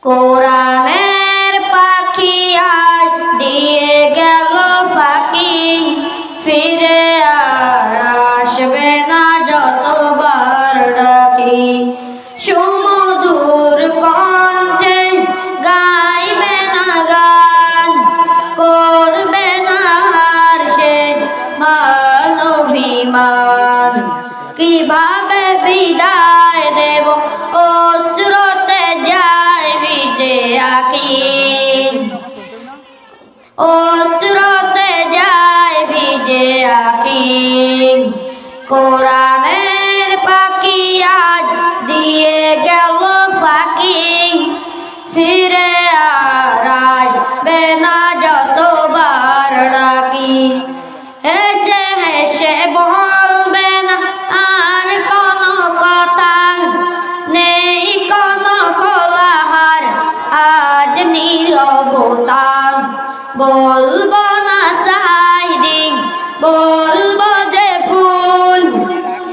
কোরআনের পাখি আজ দিয়ে গেল পাখি, ফিরে আর আসবে না যতবার ডাকি। সুমধুর কণ্ঠে গাইবে না গান, করবে না আর সে মান অভিমান। কিভাবে বিদায় দেব অশ্রুতে যায় ভিজে আঁখি, অশ্রুতে যায় ভিজে আঁখি। কোরআনের পাখি আজ দিয়ে গেল পাখি, ফিরে আর আসবে না যতবার ডাকি। হেসে হেসে বলবে না আর কোনো কথা, নেই কোনো কোলাহল আজ নীরবতা। বলবো না সাইডিং, বলবো যে ফুল,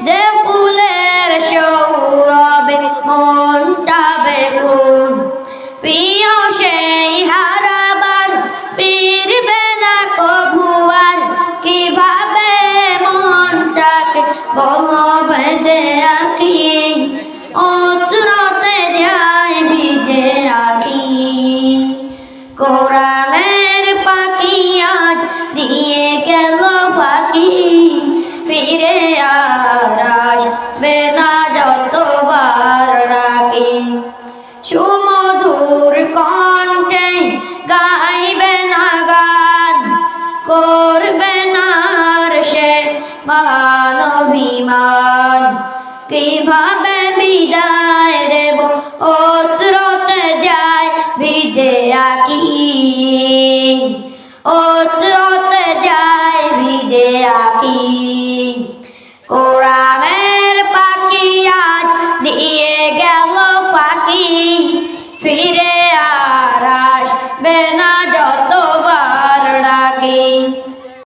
যে ফুলের সৌরভে মনটা বেকুল। প্রিয় সেই হারাবার ফিরবে না কভু আর, কিভাবে মনটাকে বলো বেঁধে আঁকি। অশ্রুতে যায় ভিজে আঁখি। কোরআনের পাখি আজ দিয়ে গেল পাখি, ফিরে আর আসবে না যতবার ডাকি। সুমধুর কণ্ঠে গাইবে না গান, করবে না আর সে মান অভিমান। কিভাবে বিদায় দেব অশ্রুতে যায় ভিজে আঁখি, অশ্রুতে যায় ভিজে আঁখি। কোরআনের পাখি আজ দিয়ে গেল পাখি, ফিরে আর আসবে না